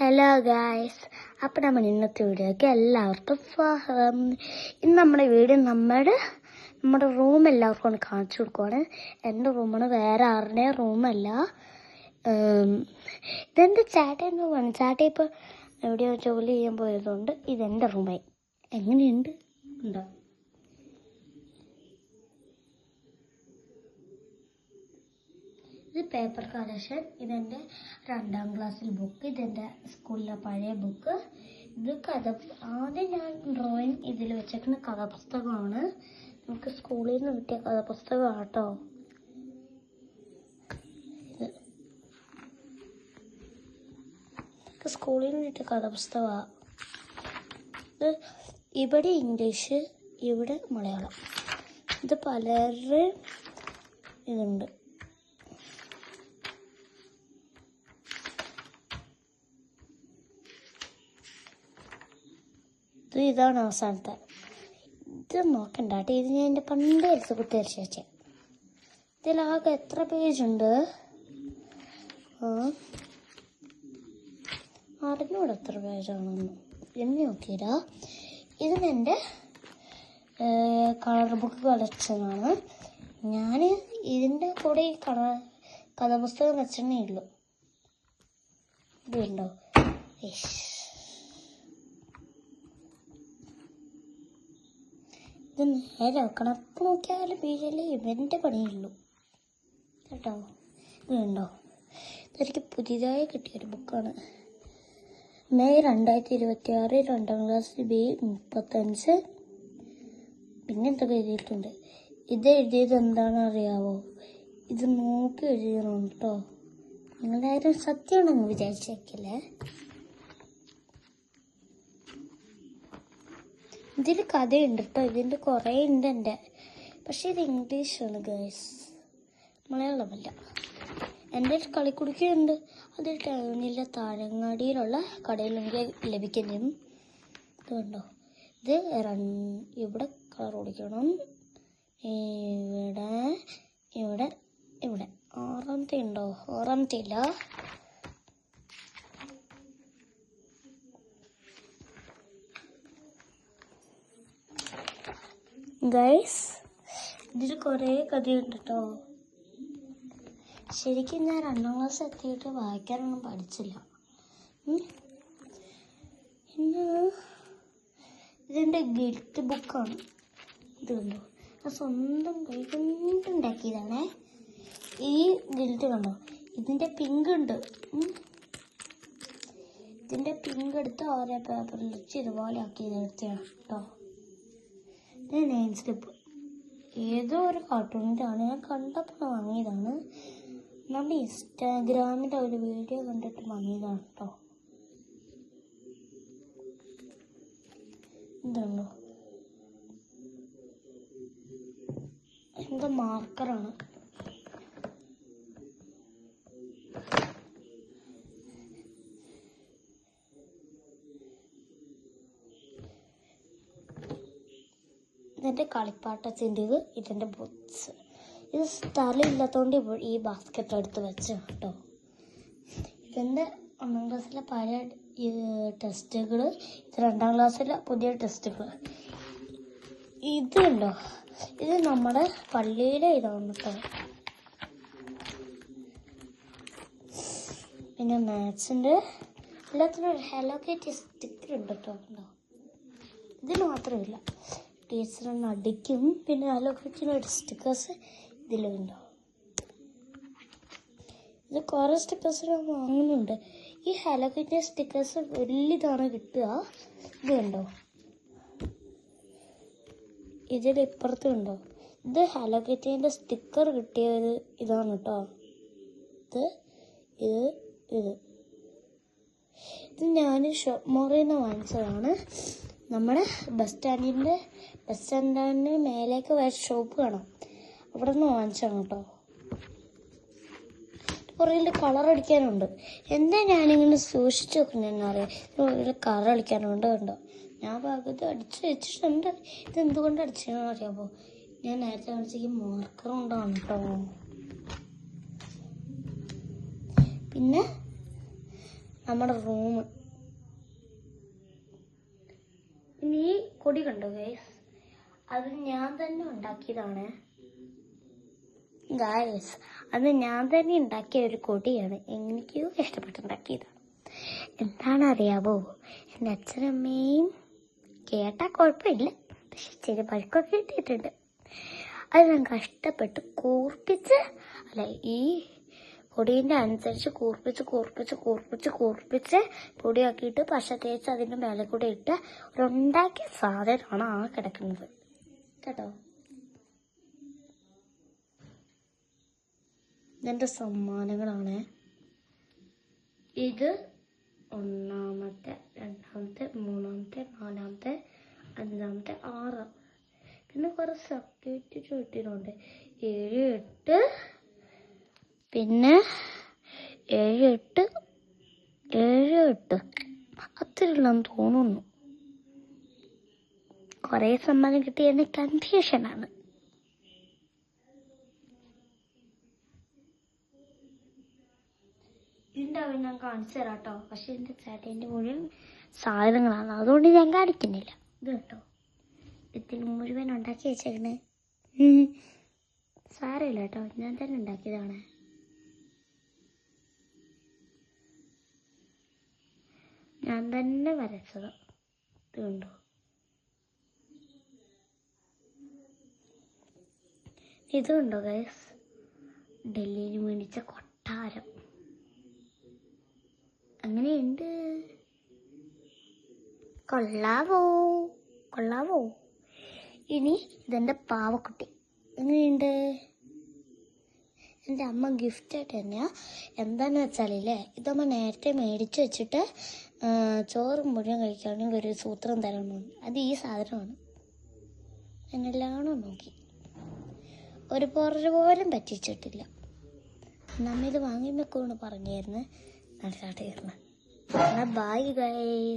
Hello guys, അപ്പം നമ്മൾ ഇന്നത്തെ വീഡിയോയ്ക്ക് എല്ലാവർക്കും സ്വാഗതം. ഇന്ന് നമ്മുടെ വീട് നമ്മുടെ റൂം എല്ലാവർക്കും ഒന്ന് കാണിച്ചു കൊടുക്കുവാണ്. എൻ്റെ റൂമാണ്, വേറെ ആരുടെയും റൂമല്ല. ഇതെൻ്റെ ചേട്ടൻ്റെ റൂമാണ്. ചേട്ടൻ ഇപ്പോൾ എവിടെയോ ജോലി ചെയ്യാൻ പോയതുകൊണ്ട് ഇതെൻ്റെ റൂമായി. എങ്ങനെയുണ്ട് ഉണ്ടോ? ഇത് പേപ്പർ കളക്ഷൻ. ഇതെൻ്റെ 2ാം ക്ലാസ്സിൽ ബുക്ക്. ഇതെൻ്റെ സ്കൂളിലെ പഴയ ബുക്ക്. ഇത് ആദ്യം ഞാൻ ഡ്രോയിങ് ഇതിൽ വെച്ചേക്കുന്ന കഥാപുസ്തകമാണ്. നമുക്ക് സ്കൂളിൽ നിന്ന് കിട്ടിയ കഥാപുസ്തകമാണ് കേട്ടോ. സ്കൂളിൽ നിന്ന് കിട്ടിയ കഥാപുസ്തകമാണ് ഇത്. ഇവിടെ ഇംഗ്ലീഷ്, ഇവിടെ മലയാളം. ഇത് പലരുടെ ഇതുണ്ട്. ഇതാണ് അവസാനത്തെ. ഇത് നോക്കണ്ട കേട്ടോ, ഇത് ഞാൻ എൻ്റെ പണ്ട് വരച്ച കുത്തിവരച്ച് വെച്ചേ. ഇതിലാകെ എത്ര പേജുണ്ട് അറിഞ്ഞൂടെ എത്ര പേജാണെന്ന് എണ്ണി നോക്കിയില്ല. ഇതിനെൻ്റെ കളർ ബുക്ക് കളക്ഷനാണ്. ഞാൻ ഇതിൻ്റെ കൂടെ ഈ കഥാപുസ്തകം വെച്ചേ ഉള്ളൂ. ഇതുണ്ടോ? ഇത് നേരെ കണക്ക് നോക്കിയാലും പേജല്ലേ ഇവൻ്റെ പണിയുള്ളൂ കേട്ടോ. ഇതുണ്ടോ? ഇതെനിക്ക് പുതിയതായി കിട്ടിയൊരു ബുക്കാണ്. May 2026, 2ാം class B 35. പിന്നെ എന്തൊക്കെ എഴുതിയിട്ടുണ്ട്. ഇത് എഴുതിയത് എന്താണെന്ന് അറിയാവോ? ഇത് നോക്കി എഴുതിയതാണ് കേട്ടോ. നിങ്ങളാരും സത്യമാണെന്ന് വിചാരിച്ചേക്കില്ലേ. ഇതിൽ കഥയുണ്ട് കേട്ടോ. ഇതിൻ്റെ കുറേ ഉണ്ട് എൻ്റെ. പക്ഷേ ഇത് ഇംഗ്ലീഷാണ് ഗൈസ്, മലയാളമല്ല. എൻ്റെ ഒരു കളിക്കുടുക്കയുണ്ട്. അത് ടൗണിലെ താഴങ്ങാടിയിലുള്ള കടയിൽ എനിക്ക് ലഭിക്കുന്നതും. ഇതുണ്ടോ? ഇത് ഇവിടെ കളർ ഓടിക്കണം. ഇവിടെ ഇവിടെ ഇവിടെ 6ാമത്തെ ഉണ്ടോ? 6ാമത്തെ ഇല്ല. ഗൈസ്, ഇതിൽ കുറേ കഥയുണ്ട് കേട്ടോ. ശരിക്കും ഞാൻ 2ാം ക്ലാസ് എത്തിയിട്ട് വായിക്കാനൊന്നും പഠിച്ചില്ല. പിന്നെ ഇതെൻ്റെ ഗിൽറ്റ് ബുക്കാണ്. ഇത് കണ്ടോ? ഞാൻ സ്വന്തം കൈകൊണ്ടുണ്ടാക്കിയതാണേ. ഈ ഗിൽറ്റ് കണ്ടോ? ഇതിൻ്റെ പിങ്ക് ഉണ്ട്. ഇതിൻ്റെ പിങ്ക് എടുത്ത് ഓരോ പേപ്പറിൽ വെച്ച് ഇതുപോലെ ആക്കിയതെടുത്തതാണ് കേട്ടോ. ഇത് നെയിം സ്ലിപ്പ്. ഏതോ ഒരു കാർട്ടൂണിൻ്റെ ആണ്. ഞാൻ കണ്ടപ്പോൾ വാങ്ങിയതാണ്. നമ്മുടെ ഇൻസ്റ്റാഗ്രാമിൻ്റെ ഒരു വീഡിയോ കണ്ടിട്ട് വാങ്ങിയതാണ് കേട്ടോ. ഇതുണ്ടോ? എന്തോ മാർക്കറാണ്. ഇതെൻ്റെ കളിപ്പാട്ടത്തിൻ്റെത്. ഇതെൻ്റെ ബുക്സ്. ഇത് സ്ഥലം ഇല്ലാത്തതുകൊണ്ട് ഈ ബാസ്ക്കറ്റ് എടുത്ത് വെച്ച് കേട്ടോ. ഇതെൻ്റെ 1ാം ക്ലാസ്സിലെ പഴയ ടെസ്റ്റുകൾ. ഇത് 2ാം ക്ലാസ്സിലെ പുതിയ ടെസ്റ്റുകൾ. ഇതുണ്ടോ? ഇത് നമ്മുടെ പള്ളിയിലെ ഇതാണ് കേട്ടോ. പിന്നെ മാത്സിൻ്റെ എല്ലാത്തിനും ഒരു ഹലോ കിറ്റി സ്റ്റിക്കർ ഉണ്ട് കേട്ടോ. ഉണ്ടോ? ഇതിന് മാത്രമില്ല. ടീച്ചറിന് അടിക്കും. പിന്നെ ഹലോ കിറ്റിനൊരു സ്റ്റിക്കേഴ്സ് ഇതിലുണ്ടോ? ഇത് കുറേ സ്റ്റിക്കേഴ്സ് ഞാൻ വാങ്ങുന്നുണ്ട്. ഈ ഹലോ കിറ്റി സ്റ്റിക്കേഴ്സ് വലിയതാണ് കിട്ടുക. ഇത് കണ്ടോ? ഇതിലിപ്പുറത്തുണ്ടോ? ഇത് ഹലോ കിറ്റീൻ്റെ സ്റ്റിക്കർ കിട്ടിയ ഒരു ഇതാണ് കേട്ടോ. ഇത് ഞാൻ ഷോപ്പ് മോറിൽ നിന്ന് വാങ്ങിച്ചതാണ്. നമ്മുടെ ബസ് സ്റ്റാൻഡിന് മേലേക്ക് വേറെ ഷോപ്പ് കാണാം. അവിടെ നിന്ന് വാങ്ങിച്ചാണ് കേട്ടോ. കുറേ കളർ അടിക്കാനുണ്ട്. എന്താ ഞാനിങ്ങനെ സൂക്ഷിച്ച് വെക്കുന്നതെന്നറിയാം. കുറേ കളർ അടിക്കാനുണ്ട് കണ്ടോ. ഞാൻ ഭാഗത്ത് അടിച്ച് വെച്ചിട്ടുണ്ട്. ഇതെന്തുകൊണ്ട് അടിച്ചതെന്ന് അറിയാമോ? ഞാൻ നേരത്തെ കാണിച്ച മാർക്കർ കൊണ്ടാണ് കേട്ടോ. പിന്നെ നമ്മുടെ റൂം. ഇനി ഈ കൊടി കണ്ടോ ഗൈസ്, അത് ഞാൻ തന്നെ ഉണ്ടാക്കിയതാണ് ഗൈസ്. അത് ഞാൻ തന്നെ ഉണ്ടാക്കിയ ഒരു കൊടിയാണ്. എനിക്കോ ഇഷ്ടപ്പെട്ടുണ്ടാക്കിയതാണ്. എന്താണ് അറിയാവോ, എൻ്റെ അച്ഛനമ്മയും കേട്ടാൽ കുഴപ്പമില്ല, പക്ഷെ ചെറിയ പഴുക്കൊക്കെ കിട്ടിയിട്ടുണ്ട്. അത് ഞാൻ കഷ്ടപ്പെട്ട് കൂർപ്പിച്ച്, അല്ല ഈ പൊടീൻ്റെ അനുസരിച്ച് കൂർപ്പിച്ച് പൊടിയാക്കിയിട്ട് പശ തേച്ച് അതിൻ്റെ മേലെ കൂടെ ഇട്ട് ഉണ്ടാക്കിയ സാധനമാണ് ആ കിടക്കുന്നത് കേട്ടോ. ഇതെൻ്റെ സമ്മാനങ്ങളാണ്. ഇത് 1, 2, 3, 4, 5, 6. പിന്നെ കുറെ സബ്ജക്റ്റ് ചോദിച്ചിട്ടുണ്ട്. 7, 8, പിന്നെ 7, 8 അത്രയുള്ളെന്ന് തോന്നുന്നു. കുറെ സമ്മാനം കിട്ടിയതിന് കൺഫ്യൂഷനാണ്. ഇതിൻ്റെ ഞാൻ കാണിച്ചു തരാം കേട്ടോ. പക്ഷെ എൻ്റെ ചേട്ടൻ്റെ മുഴുവൻ സാധനങ്ങളാണ്, അതുകൊണ്ട് ഞാൻ കാണിക്കുന്നില്ല. ഇത് കേട്ടോ, ഇതിൽ മുഴുവൻ ഉണ്ടാക്കി വെച്ചേക്കണേ. സാരമില്ല കേട്ടോ, ഞാൻ തന്നെ ഉണ്ടാക്കിയതാണ്. ഞാൻ തന്നെ വരച്ചത്. ഇത് കണ്ടോ, ഇത് കണ്ടോ ഗൈസ്, ഡൽഹിയിൽ മേടിച്ച കൊട്ടാരം. അങ്ങനെയുണ്ട്. കൊള്ളാവോ? ഇനി ഇതെൻ്റെ പാവക്കുട്ടി. എങ്ങനെയുണ്ട്? എൻ്റെ അമ്മ ഗിഫ്റ്റായിട്ട് തന്നെയാണ്. എന്താണെന്ന് വെച്ചാലില്ലേ, ഇതമ്മ നേരത്തെ മേടിച്ച് വെച്ചിട്ട് ചോറ് മുഴുവൻ കഴിക്കുകയാണെങ്കിൽ ഒരു സൂത്രം തരണമെന്ന്. അത് ഈ സാധനമാണ്. എന്നെല്ലാണോ നോക്കി, ഒരു പുറകെ പോലും പറ്റിച്ചിട്ടില്ല. നമ്മ ഇത് വാങ്ങി വെക്കുമെന്ന് പറഞ്ഞായിരുന്നു. നടക്കാട്ടായിരുന്നു. Bye guys.